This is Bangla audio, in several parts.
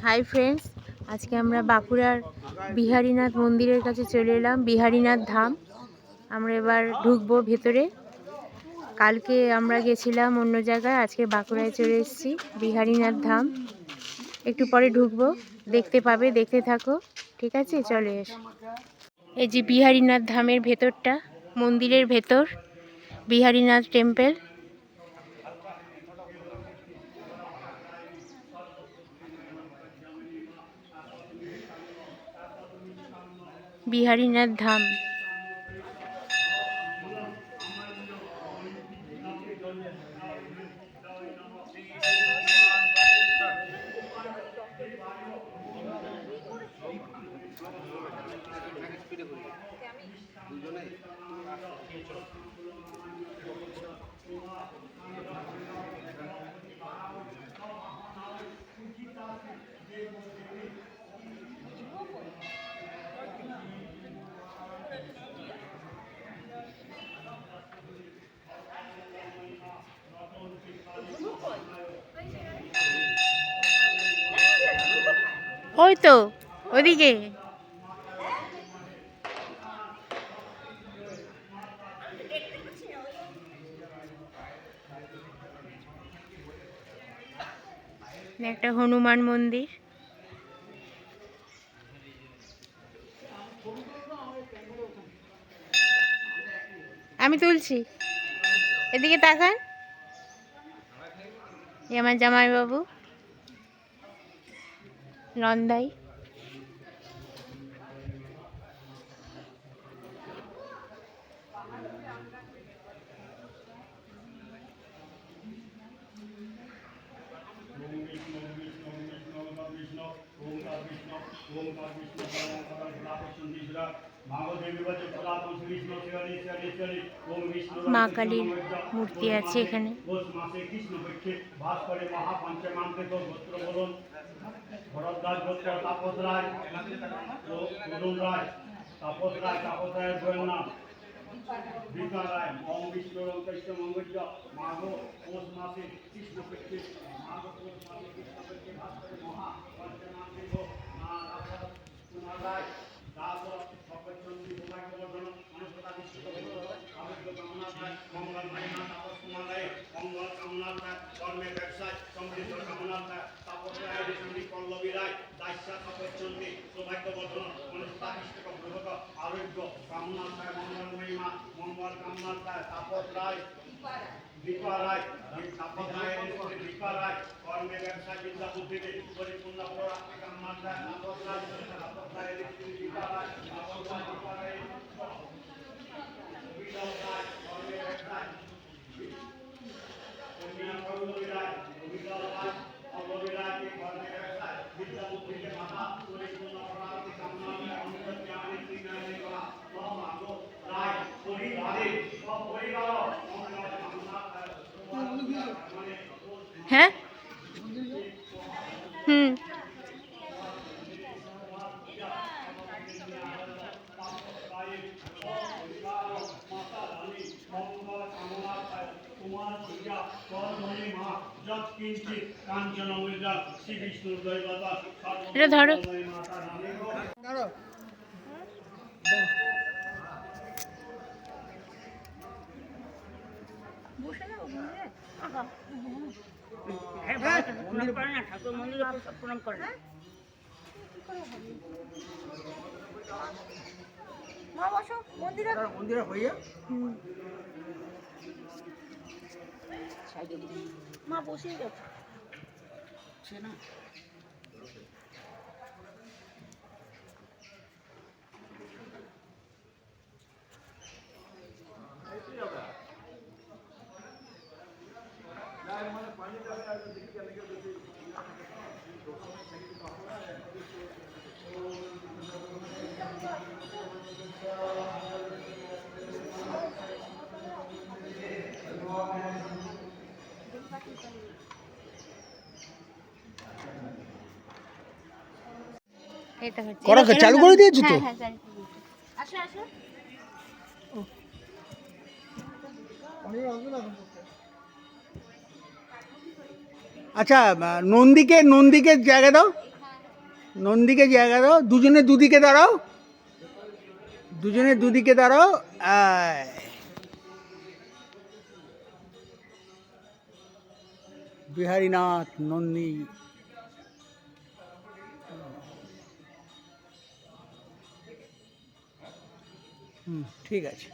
হাই ফ্রেন্ডস, আজকে আমরা বাঁকুড়ার বিহারীনাথ মন্দিরের কাছে চলে এলাম। বিহারীনাথ ধাম আমরা এবার ঢুকবো ভেতরে। কালকে আমরা গেছিলাম অন্য জায়গায়, আজকে বাঁকুড়ায় চলে এসেছি বিহারীনাথ ধাম। একটু পরে ঢুকবো, দেখতে পাবে, দেখতে থাকো। ঠিক আছে, চলে এসো। এই যে বিহারীনাথ ধামের ভেতরটা, মন্দিরের ভেতর বিহারীনাথ টেম্পল। বিহারীনাথ ধাম। ওই তো ওদিকে। একটা হনুমান মন্দির। আমি তুলছি, এদিকে তাকান। আমার জামাইবাবু নন্দাই। মা কালীর মূর্তি আছে এখানে। হ্যাঁ, হুম। এটা ধরো। ঠাকুর মন্দিরে প্রণাম করেন। মা বসো মন্দিরে হইয়া মা বসে গেছে না। করা চালু করে দিয়েছি তো। আচ্ছা, নন্দীকে জায়গা দাও। নন্দীকে জায়গা দাও, দুজনে দুদিকে দাঁড়াও, দুজনে দুদিকে দাঁড়াও। আয়। বিহারীনাথ নন্দী। ঠিক আছে।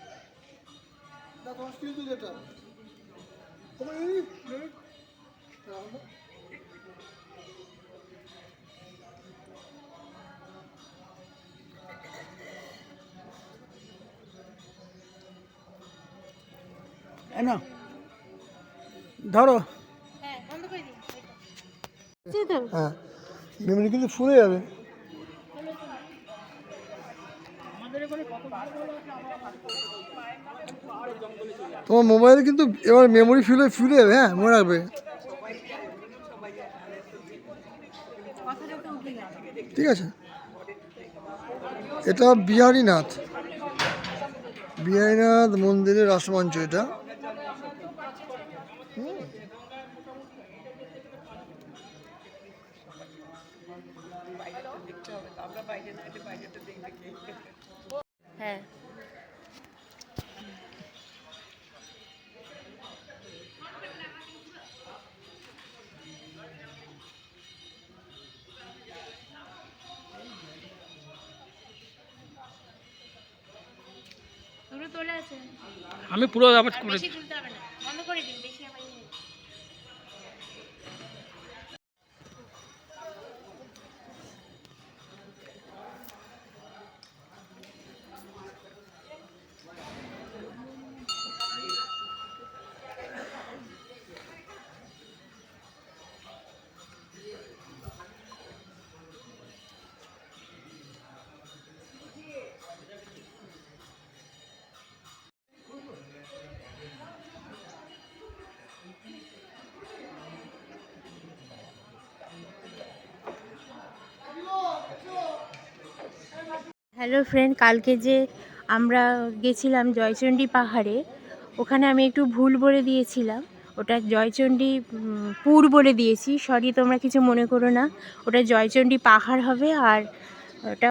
না ধরো। হ্যাঁ, মেমোরি কিন্তু ফুলে যাবে। তোমার মোবাইলে কিন্তু এবার মেমোরি ফুলে যাবে, হ্যাঁ মনে রাখবে। ঠিক আছে, এটা বিহারীনাথ মন্দিরের রাসমঞ্চ এটা। হ্যাঁ ওগুলো তোলা আছে, আমি পুরো আবার করে বেশি তুলতে হবে না, বন্ধ করে দিন বেশি আবার হ্যালো ফ্রেন্ড, কালকে যে আমরা গেছিলাম জয়চণ্ডী পাহাড়ে, ওখানে আমি একটু ভুল বলে দিয়েছিলাম, ওটা জয়চণ্ডী পুর বলে দিয়েছি, সরি তোমরা কিছু মনে করো না, ওটা জয়চণ্ডী পাহাড় হবে। আর ওটা